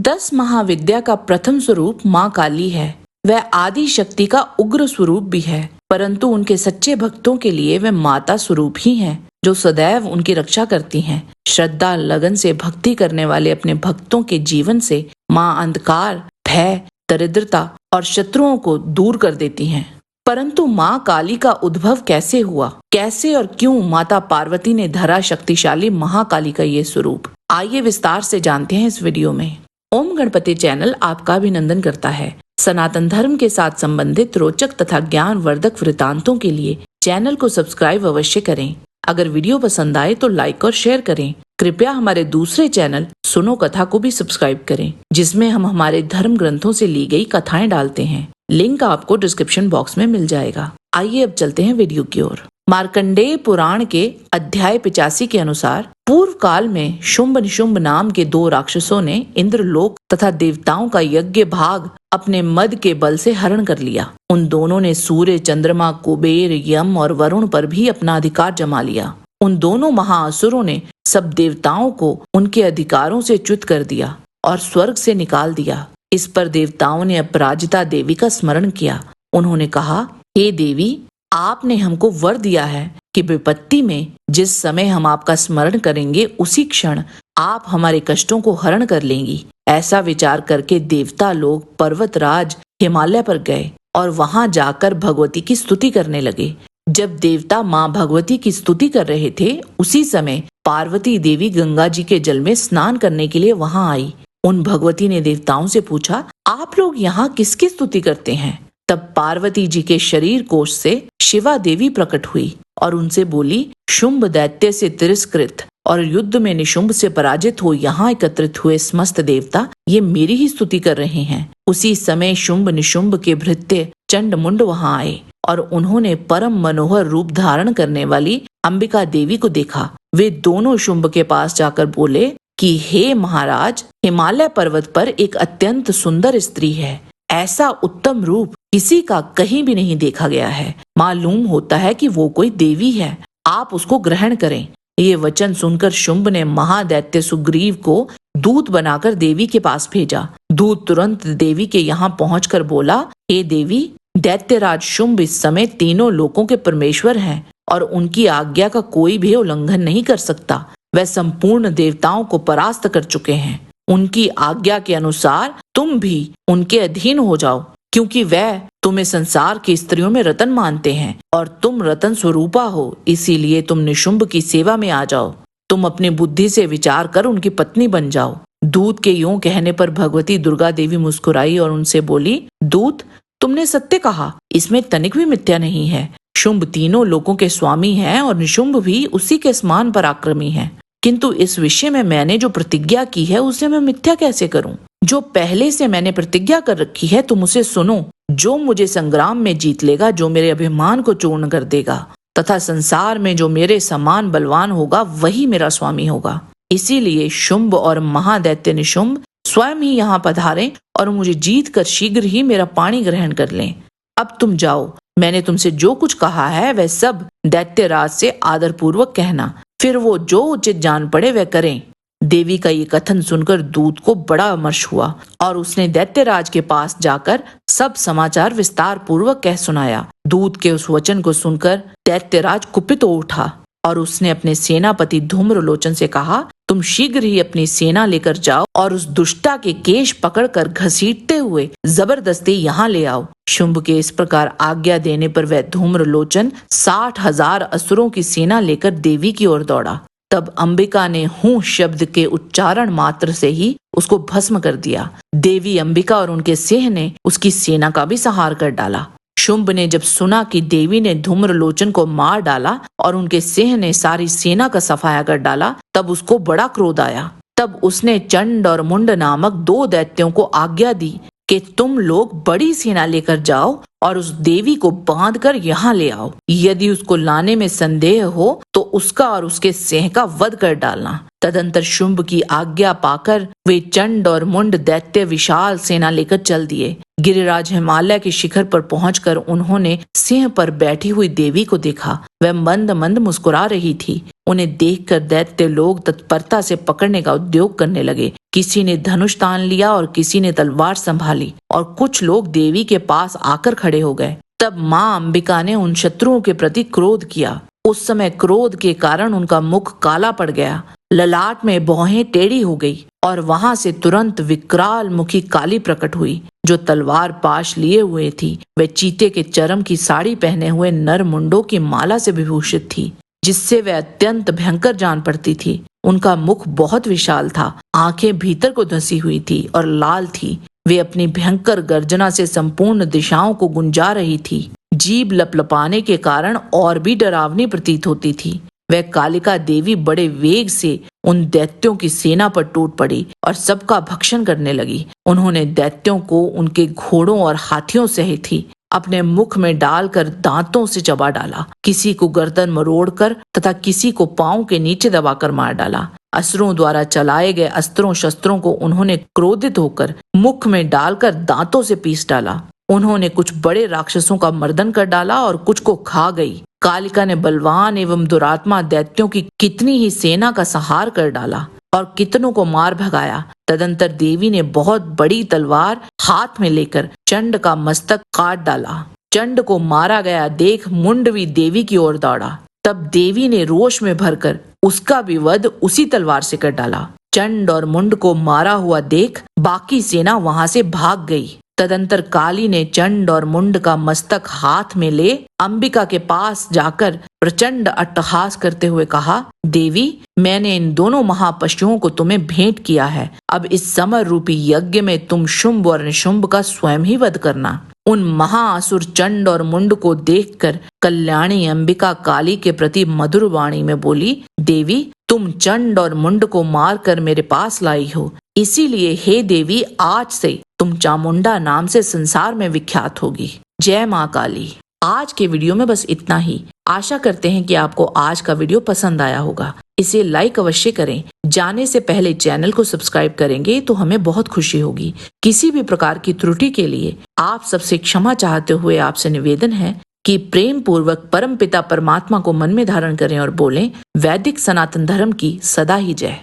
10 महाविद्या का प्रथम स्वरूप माँ काली है। वह आदि शक्ति का उग्र स्वरूप भी है, परंतु उनके सच्चे भक्तों के लिए वह माता स्वरूप ही है, जो सदैव उनकी रक्षा करती हैं। श्रद्धा लगन से भक्ति करने वाले अपने भक्तों के जीवन से माँ अंधकार, भय, दरिद्रता और शत्रुओं को दूर कर देती हैं। परंतु माँ काली का उद्भव कैसे हुआ, कैसे और क्यों माता पार्वती ने धरा शक्तिशाली महाकाली का ये स्वरूप, आइए विस्तार से जानते हैं इस वीडियो में। ओम गणपति चैनल आपका अभिनंदन करता है। सनातन धर्म के साथ संबंधित रोचक तथा ज्ञानवर्धक वृतांतों के लिए चैनल को सब्सक्राइब अवश्य करें। अगर वीडियो पसंद आए तो लाइक और शेयर करें। कृपया हमारे दूसरे चैनल सुनो कथा को भी सब्सक्राइब करें, जिसमें हम हमारे धर्म ग्रंथों से ली गई कथाएं डालते हैं। लिंक आपको डिस्क्रिप्शन बॉक्स में मिल जाएगा। आइए अब चलते हैं वीडियो की ओर। मार्कंडेय पुराण के अध्याय 85 के अनुसार पूर्व काल में शुंभ निशुंभ नाम के 2 राक्षसों ने इंद्रलोक तथा देवताओं का यज्ञ भाग अपने मद के बल से हरण कर लिया। उन दोनों ने सूर्य, चंद्रमा, कुबेर, यम और वरुण पर भी अपना अधिकार जमा लिया। उन दोनों महाअसुरों ने सब देवताओं को उनके अधिकारों से च्युत कर दिया और स्वर्ग से निकाल दिया। इस पर देवताओं ने अपराजिता देवी का स्मरण किया। उन्होंने कहा, हे देवी, आपने हमको वर दिया है कि विपत्ति में जिस समय हम आपका स्मरण करेंगे उसी क्षण आप हमारे कष्टों को हरण कर लेंगी। ऐसा विचार करके देवता लोग पर्वतराज हिमालय पर गए और वहां जाकर भगवती की स्तुति करने लगे। जब देवता माँ भगवती की स्तुति कर रहे थे, उसी समय पार्वती देवी गंगा जी के जल में स्नान करने के लिए वहां आई। उन भगवती ने देवताओं से पूछा, आप लोग यहाँ किसकी स्तुति करते हैं? तब पार्वती जी के शरीर कोश से शिवा देवी प्रकट हुई और उनसे बोली, शुंभ दैत्य से तिरस्कृत और युद्ध में निशुंभ से पराजित हो यहाँ एकत्रित हुए समस्त देवता ये मेरी ही स्तुति कर रहे हैं। उसी समय शुंभ निशुंभ के भृत्य चंड मुंड वहां आए और उन्होंने परम मनोहर रूप धारण करने वाली अंबिका देवी को देखा। वे दोनों शुंभ के पास जाकर बोले कि हे महाराज, हिमालय पर्वत पर एक अत्यंत सुंदर स्त्री है। ऐसा उत्तम रूप किसी का कहीं भी नहीं देखा गया है। मालूम होता है कि वो कोई देवी है। आप उसको ग्रहण करें। ये वचन सुनकर शुंभ ने महादैत्य सुग्रीव को दूत बनाकर देवी के पास भेजा। दूत तुरंत देवी के यहाँ पहुंचकर बोला, हे देवी, दैत्यराज शुंभ इस समय तीनों लोकों के परमेश्वर हैं और उनकी आज्ञा का कोई भी उल्लंघन नहीं कर सकता। वह संपूर्ण देवताओं को परास्त कर चुके हैं। उनकी आज्ञा के अनुसार तुम भी उनके अधीन हो जाओ, क्योंकि वह तुम्हें संसार की स्त्रियों में रतन मानते हैं और तुम रतन स्वरूपा हो, इसीलिए तुम निशुंभ की सेवा में आ जाओ। तुम अपनी बुद्धि से विचार कर उनकी पत्नी बन जाओ। दूत के यूं कहने पर भगवती दुर्गा देवी मुस्कुराई और उनसे बोली, दूत, तुमने सत्य कहा, इसमें तनिक भी मिथ्या नहीं है। शुंभ तीनों लोकों के स्वामी हैं और निशुंभ भी उसी के समान पराक्रमी है। किंतु इस विषय में मैंने जो प्रतिज्ञा की है उसे मैं मिथ्या कैसे करूं? जो पहले से मैंने प्रतिज्ञा कर रखी है तुम उसे सुनो। जो मुझे संग्राम में जीत लेगा, जो मेरे अभिमान को चूर्ण कर देगा तथा संसार में जो मेरे समान बलवान होगा, वही मेरा स्वामी होगा। इसीलिए शुंभ और महादैत्य निशुंभ स्वयं ही यहाँ पधारें और मुझे जीत कर शीघ्र ही मेरा पाणी ग्रहण कर लें। अब तुम जाओ। मैंने तुमसे जो कुछ कहा है वह सब दैत्यराज से आदर पूर्वक कहना, फिर वो जो उचित जान पड़े वह करें। देवी का ये कथन सुनकर दूत को बड़ा अमर्ष हुआ और उसने दैत्यराज के पास जाकर सब समाचार विस्तार पूर्वक कह सुनाया। दूत के उस वचन को सुनकर दैत्यराज कुपित हो उठा और उसने अपने सेनापति धूम्रलोचन से कहा, तुम शीघ्र ही अपनी सेना लेकर जाओ और उस दुष्टा के केश पकड़कर घसीटते हुए जबरदस्ती यहाँ ले आओ। शुंभ के इस प्रकार आज्ञा देने पर वह धूम्रलोचन 60,000 असुरों की सेना लेकर देवी की ओर दौड़ा। तब अंबिका ने हूं शब्द के उच्चारण मात्र से ही उसको भस्म कर दिया। देवी अंबिका और उनके सिंह ने उसकी सेना का भी संहार कर डाला। शुंभ ने जब सुना कि देवी ने धूम्रलोचन को मार डाला और उनके सिंह ने सारी सेना का सफाया कर डाला, तब उसको बड़ा क्रोध आया। तब उसने चंड और मुंड नामक 2 दैत्यों को आज्ञा दी कि तुम लोग बड़ी सेना लेकर जाओ और उस देवी को बांधकर यहाँ ले आओ। यदि उसको लाने में संदेह हो तो उसका और उसके सिंह का वध कर डालना। तदंतर शुंभ की आज्ञा पाकर वे चंड और मुंड दैत्य विशाल सेना लेकर चल दिए। गिरिराज हिमालय के शिखर पर पहुंचकर उन्होंने सिंह पर बैठी हुई देवी को देखा। वह मंद मंद मुस्कुरा रही थी। उन्हें देखकर दैत्य लोग तत्परता से पकड़ने का उद्योग करने लगे। किसी ने धनुष तान लिया और किसी ने तलवार संभाली और कुछ लोग देवी के पास आकर खड़े हो गए। तब माँ अंबिका ने उन शत्रुओं के प्रति क्रोध किया। उस समय क्रोध के कारण उनका मुख काला पड़ गया, ललाट में भौहें टेढ़ी हो गई और वहां से तुरंत विकराल मुखी काली प्रकट हुई, जो तलवार पाश लिए हुए थी। वह चीते के चरम की साड़ी पहने हुए नर मुंडों की माला से विभूषित थी, जिससे वह अत्यंत भयंकर जान पड़ती थी। उनका मुख बहुत विशाल था, आंखें भीतर को धंसी हुई थी और लाल थी। वे अपनी भयंकर गर्जना से संपूर्ण दिशाओं को गुंजा रही थी। जीभ लपलपाने के कारण और भी डरावनी प्रतीत होती थी। वह कालिका देवी बड़े वेग से उन दैत्यों की सेना पर टूट पड़ी और सबका भक्षण करने लगी। उन्होंने दैत्यों को उनके घोड़ों और हाथियों सहित ही अपने मुख में डालकर दांतों से चबा डाला। किसी को गर्दन मरोड़कर तथा किसी को पांव के नीचे दबाकर मार डाला। असुरों द्वारा चलाए गए अस्त्रों शस्त्रों को उन्होंने क्रोधित होकर मुख में डालकर दांतों से पीस डाला। उन्होंने कुछ बड़े राक्षसों का मर्दन कर डाला और कुछ को खा गई। कालिका ने बलवान एवं दुरात्मा दैत्यों की कितनी ही सेना का संहार कर डाला और कितनों को मार भगाया। तदंतर देवी ने बहुत बड़ी तलवार हाथ में लेकर चंड का मस्तक काट डाला। चंड को मारा गया देख मुंडवी देवी की ओर दौड़ा। तब देवी ने रोष में भरकर उसका भी वध उसी तलवार से कर डाला। चंड और मुंड को मारा हुआ देख बाकी सेना वहां से भाग गई। तदंतर काली ने चंड और मुंड का मस्तक हाथ में ले अंबिका के पास जाकर प्रचंड अट्टहास करते हुए कहा, देवी, मैंने इन दोनों महापशुओं को तुम्हें भेंट किया है। अब इस समर रूपी यज्ञ में तुम शुंभ और निशुंभ का स्वयं ही वध करना। उन महाअसुर चंड और मुंड को देखकर कल्याणी अंबिका काली के प्रति मधुर वाणी में बोली, देवी, तुम चंड और मुंड को मारकर मेरे पास लाई हो, इसीलिए हे देवी, आज से तुम चामुंडा नाम से संसार में विख्यात होगी। जय माँ काली। आज के वीडियो में बस इतना ही। आशा करते हैं कि आपको आज का वीडियो पसंद आया होगा। इसे लाइक अवश्य करें। जाने से पहले चैनल को सब्सक्राइब करेंगे तो हमें बहुत खुशी होगी। किसी भी प्रकार की त्रुटि के लिए आप सबसे क्षमा चाहते हुए आपसे निवेदन है कि प्रेम पूर्वक परम पिता परमात्मा को मन में धारण करें और बोलें, वैदिक सनातन धर्म की सदा ही जय।